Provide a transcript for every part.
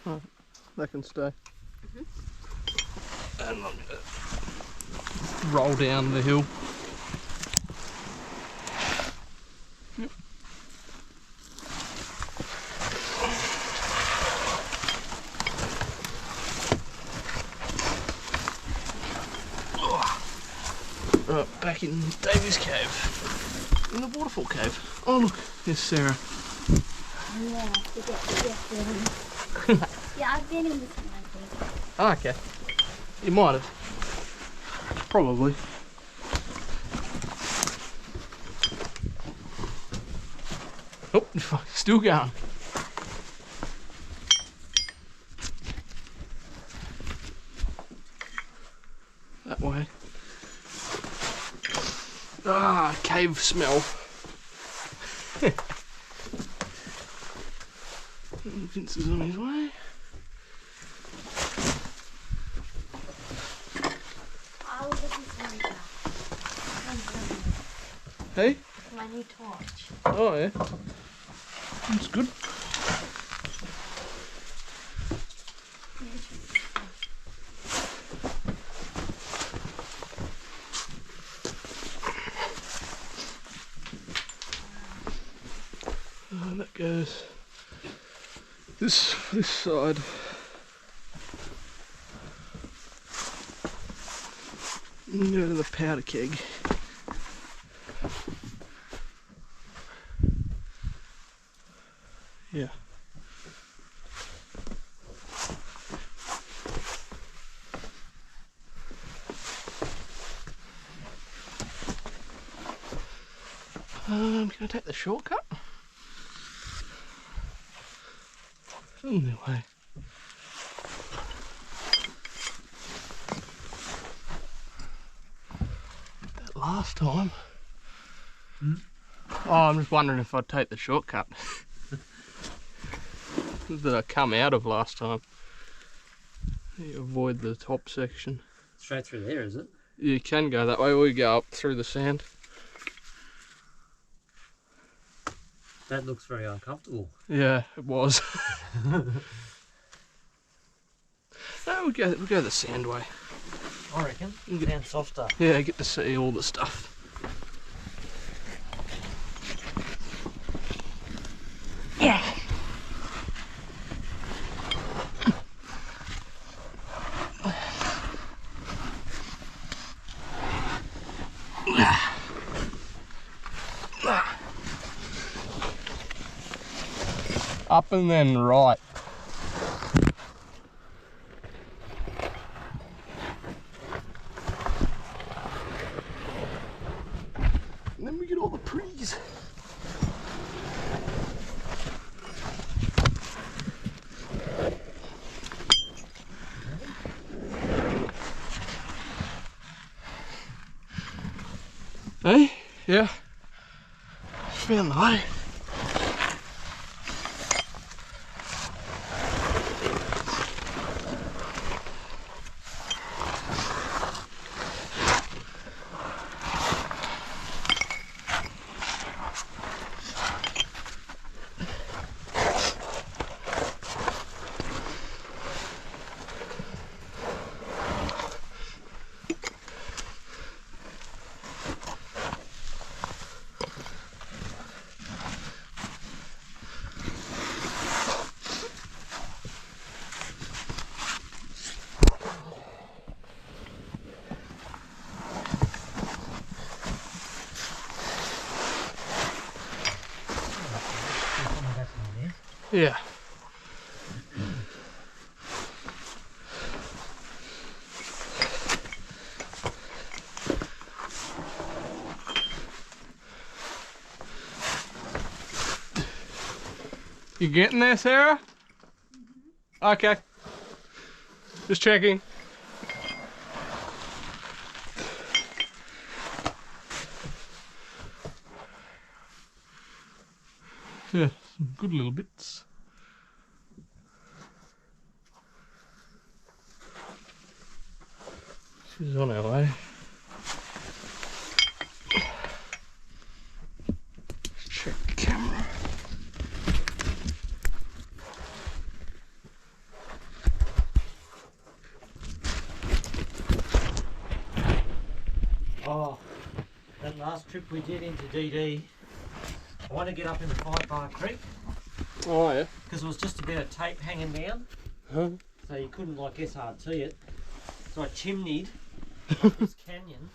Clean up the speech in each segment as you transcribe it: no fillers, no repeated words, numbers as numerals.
Oh, they can stay. And I'm going to roll down the hill. Yep. Right, back in Davy's cave. In the Waterfall Cave. Oh look, there's Sarah. Yeah, yeah, I've been in this one, I think. Oh, okay. You might have. Probably. Oh, still going. That way. Ah, cave smell. Vince is on his way. I'll look at this later. Hey? My new torch. Oh yeah. That's good. And that goes this side. And go to the powder keg. Yeah. Can I take the shortcut? Anyway. That last time. Oh, I'm just wondering if I'd take the shortcut that I come out of last time. You avoid the top section. Straight through there, is it? You can go that way, or you go up through the sand. That looks very uncomfortable. Yeah, it was. No, we'll go the sand way. I reckon. And softer. Yeah, get to see all the stuff. Yeah. Up and then right. And then we get all the pretties. Hey? Yeah. Found the way. Yeah. You getting there, Sarah? Mm-hmm. Okay. Just checking. Yeah, some good little bits. She's on her way. Check the camera. trip we did into DD, I want to get up in the 5 Bar Creek Oh yeah. because it was just a bit of tape hanging down, Huh? so you couldn't like SRT it. So I chimneyed up this canyon,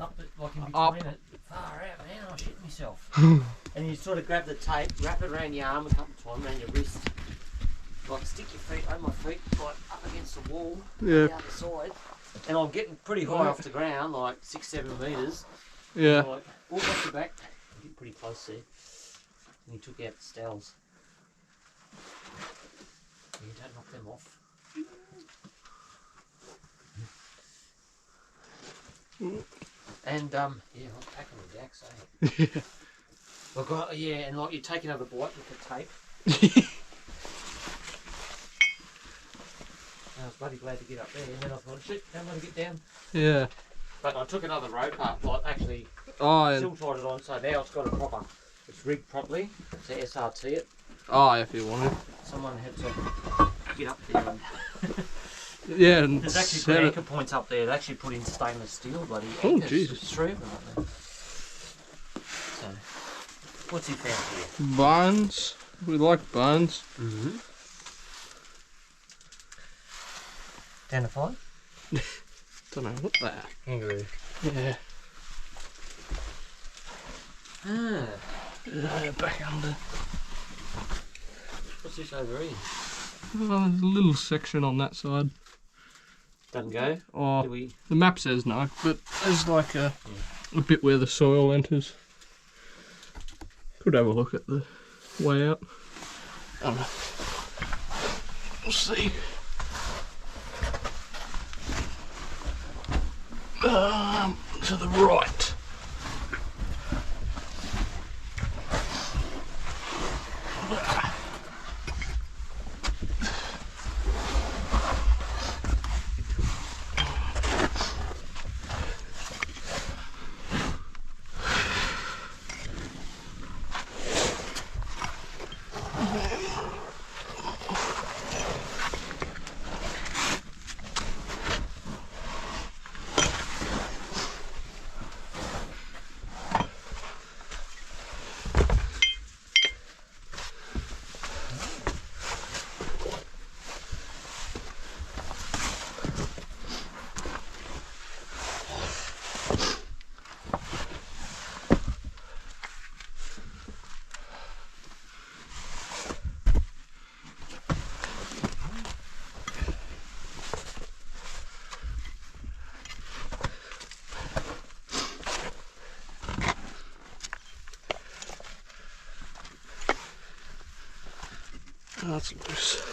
up it, like in between it. Far out, man! I shit myself. And you sort of grab the tape, wrap it around your arm a couple of times, around your wrist. Like stick your feet over my feet, like up against the wall, Yeah. on the other side. And I'm getting pretty high off the ground, like 6-7 metres. Yeah. So, like, walk off the back, get pretty close there. And he took out the stalls. You don't knock them off. And yeah, I'm packing the jacks, eh? Yeah. Look, yeah, and like you take another bite with the tape. I was bloody glad to get up there, and then I thought, shit, don't want to get down. Yeah. But I took another rope up, like actually Oh, and, still tied it on, so now it's got a proper, it's rigged properly to SRT it. oh, if you wanted. Someone had to get up there and Yeah, and there's actually set good it. anchor points up there. They actually put in stainless steel, bloody Oh, anchors. Jesus. There's 3 of them up there. So, what's he found here? Buns. We like buns. Mm-hmm. Down to 5? Don't know what that. Kangaroo. Yeah. Ah, Back under. what's this over here? Oh, there's a little section on that side. Doesn't go. Oh, Do we? the map says no, but there's like a bit where the soil enters. Could have a look at the way out. We'll see. To the right. That's loose.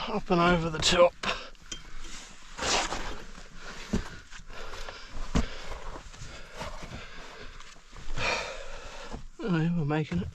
Up and over the top. Oh, yeah, we're making it.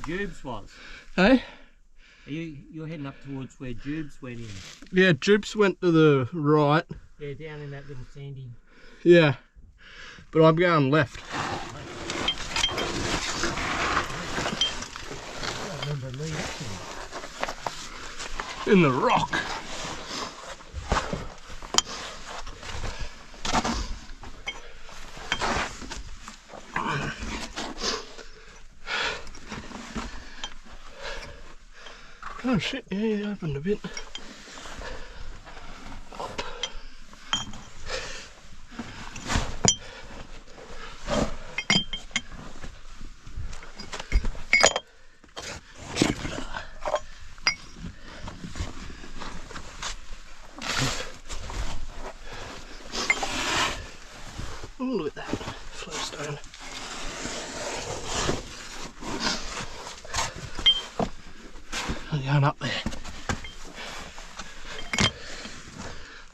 Jubes was. Hey? You're heading up towards where Jubes went in. Yeah, Jupes went to the right. Yeah, down in that little sandy. Yeah. But I'm going left. I remember leading up to In the rock. Oh shit, yeah, it opened a bit. Up. Oh, look at that flowstone. I'm going up there.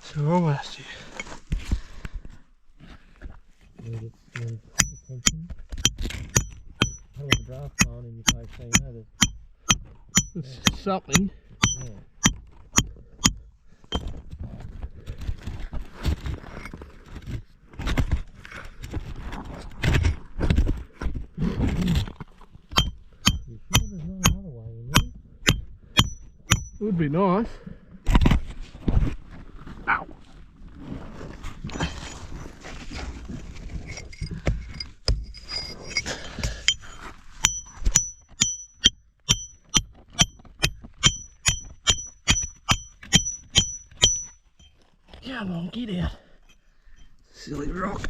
So we're almost here. There's something. Would be nice. Ow. Come on, get out. Silly rock.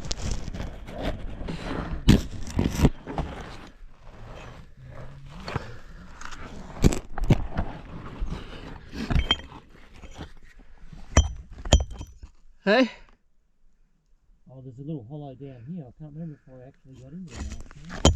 Hey? Oh, there's a little hollow down here. I can't remember if I actually got into it last time.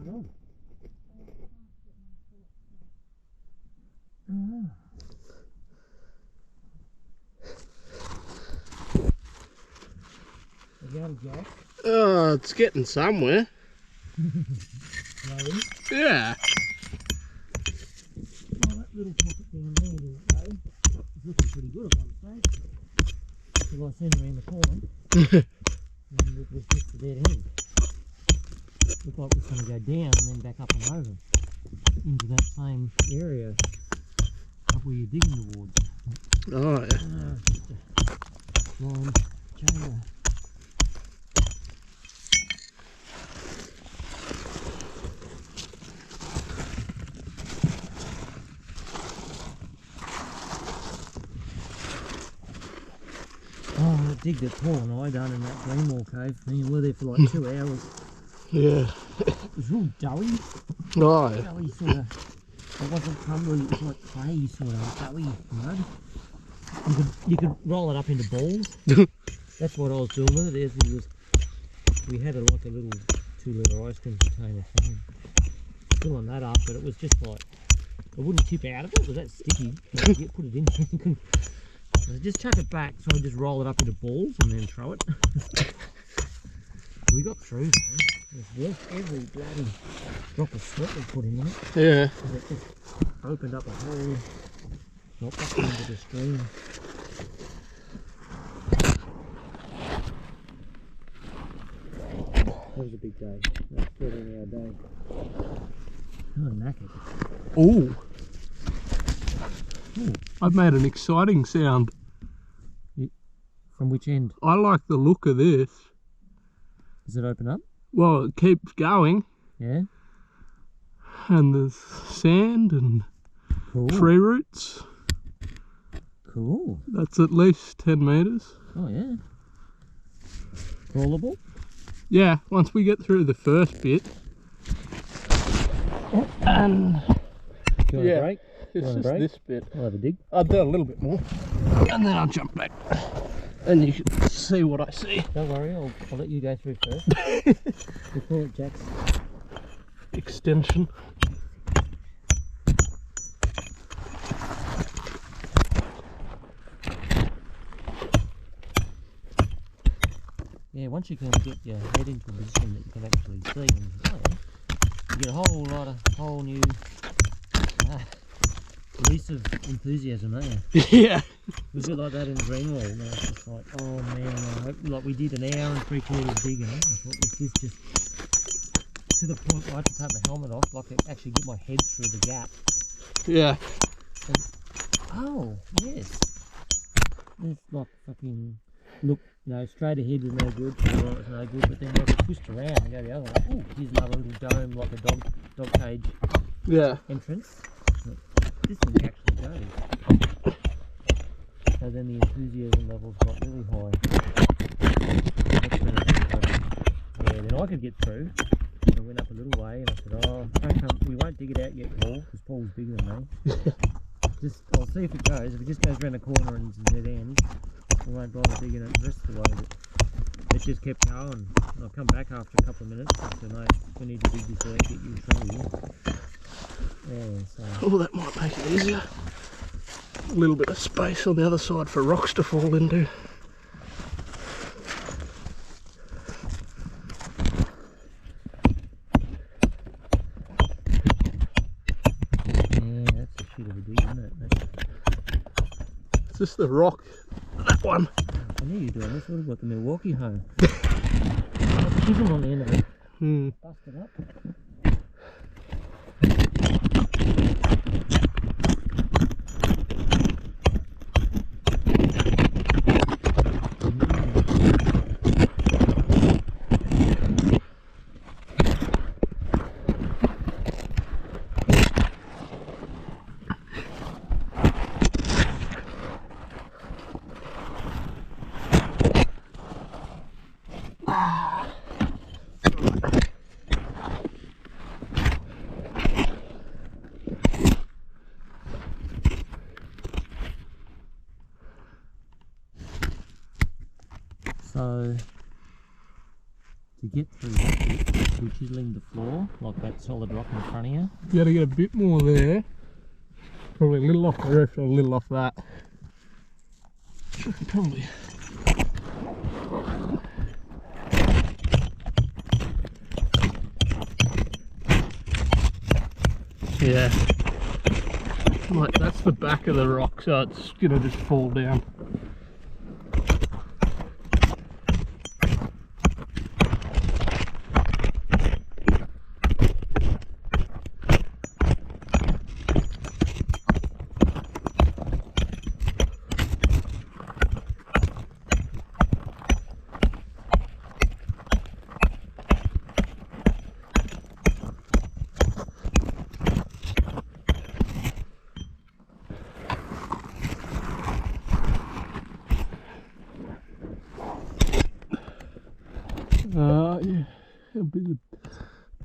on? Oh. Again, Jack. Oh, it's getting somewhere. Ready? Yeah. Oh, that little pocket down there, though, is looking pretty good, I want to say. Till I seen around the corner, and it was just a dead end. Looked like it was going to go down and then back up and over into that same area up where you're digging towards. Oh, yeah. Just a blind chamber. Oh, I digged it Paul and I done in that Waterfall Cave. Me and we were there for like 2 hours. Yeah. It was real doughy. Oh, yeah. Doughy sort of. It wasn't crumbly, it was like clay sort of doughy mud. You could roll it up into balls. That's what I was doing with it. We had like a little 2-litre ice cream container thing. Filling that up, but it was just like, it wouldn't tip out of it. It was that sticky. Like, you put it in there. Just chuck it back, so I just roll it up into balls and then throw it. We got through though. It was worth every bloody drop of sweat we put in it. Yeah. It just opened up a hole, got back into the stream. That was a big day. That was 13-hour day. I'm knackered. Ooh. I've made an exciting sound. From which end? I like the look of this. Does it open up? Well, it keeps going. Yeah. And there's sand and Cool. tree roots. Cool. That's at least 10 metres. Oh yeah. Crawlable? Yeah, once we get through the first bit. And Do you want yeah, a break? it's want a just break? this bit. I'll have a dig. I'll do a little bit more. And then I'll jump back. And you can see what I see. Don't worry, I'll let you go through first. We'll call it Jack's extension. Yeah, once you can get your head into a position that you can actually see and play, you get a whole new release of enthusiasm, don't you? Yeah. It was a bit like that in Greenwall. And I was just like, oh man, I hope, like we did an hour and 3/4 digging. I thought, is this just to the point where I had to take my helmet off, like I actually get my head through the gap. Yeah. And, oh, yes. It's like fucking, look, straight ahead was no good, to the right was no good, but then like twist around and go the other way. Oh, here's another little dome, like a dog cage entrance. This thing actually goes. So then the enthusiasm levels got really high. That's when yeah, then I could get through. I went up a little way and I said, oh, don't come, we won't dig it out yet, Paul, because Paul's bigger than me. I'll see if it goes. If it just goes around the corner and it's a dead end, we won't bother digging it the rest of the way. But it just kept going. And I'll come back after a couple of minutes and say, mate, we need to dig this out, get you through here. Yeah, so. Oh, that might make it easier. A little bit of space on the other side for rocks to fall into. Yeah, that's a shit of a dig, isn't it? It's just the rock, that one. I knew you were doing this. What about the Milwaukee home? Chisel on the end of it. Bust it up. So, to get through that bit, which chiseling the floor, like that solid rock in front of you. You gotta get a bit more there. Probably a little off the roof and a little off that. Probably. Yeah. Like that's the back of the rock, so it's gonna just fall down. Yeah, a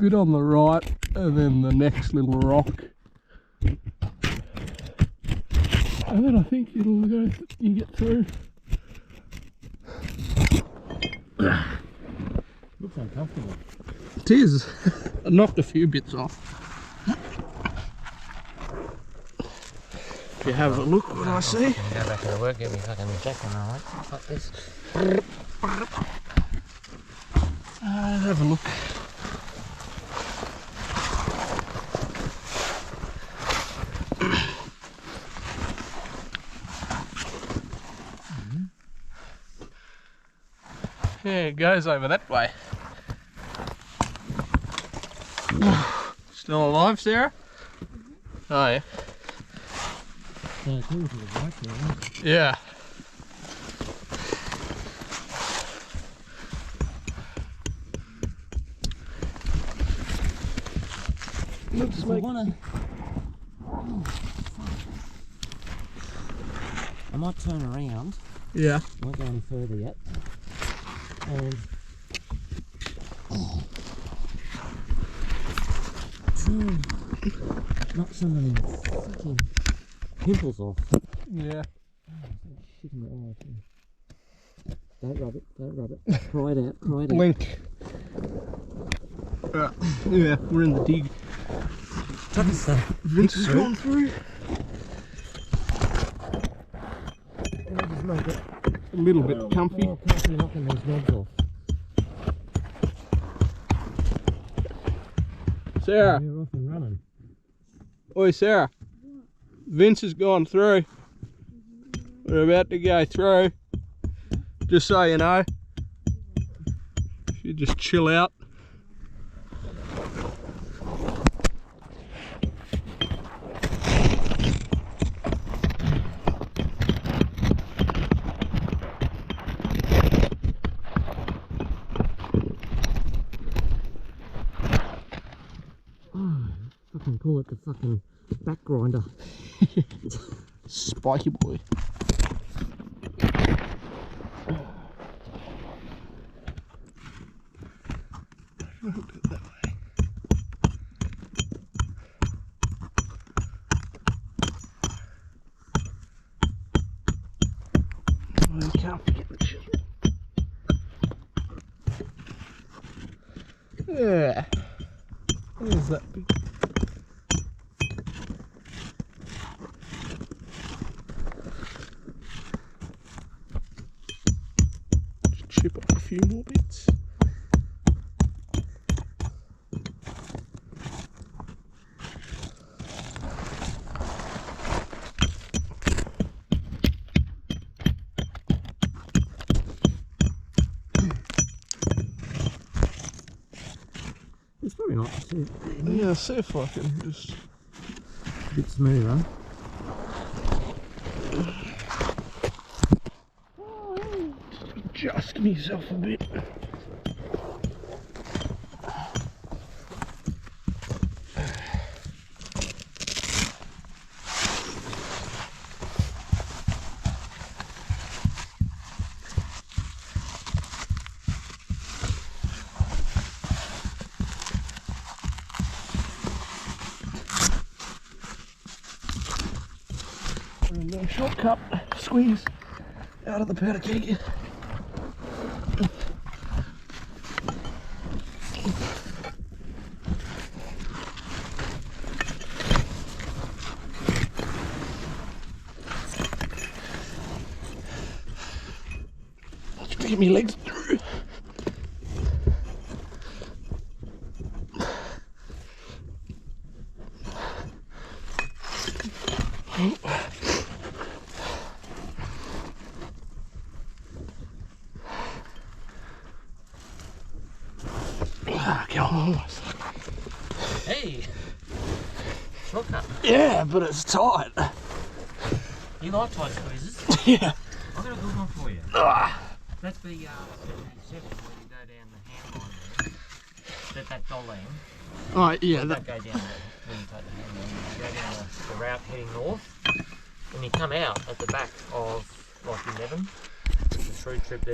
bit on the right, and then the next little rock, and then I think it'll go. You get through. Looks uncomfortable. It is. I knocked a few bits off. If you have a look, what I see. Go back to the work, get me fucking jacket, alright? Like this. Have a look. Yeah, it goes over that way. Still alive, Sarah? Oh yeah. Yeah, it's all to the right there, isn't it? Yeah. Looks like I might turn around. yeah. Won't go any further yet. And knock some of them fucking pimples off. Yeah. Shit in the eye. Don't rub it, don't rub it. Cry it out, cry it out. Blink. Yeah, we're in the dig. Vince has gone through. I'll just make it A little bit comfy. more comfy knocking these knobs off. Sarah. We're off and running. Oi, Sarah. Vince has gone through. We're about to go through. Just so you know. You just chill out. Fucking call it the fucking back grinder. Spiky boy. You can't forget the children. Yeah. There's that big. Just chip off a few more bits. It's probably not too Yeah, see if I can just. a bit smoother. Adjust myself a bit. And then shortcut squeeze out of the powder keg. get my legs through. Come on. Hey! Shortcut. Yeah, but it's tight. You like tight squeezes? Yeah. I've got a good one for you. That's the 77 where you go down the hand line there. That dollar end. Oh, yeah. Don't go down there when you take the hand line. You go down the route heading north. And you come out at the back of like 11. It's a through trip there.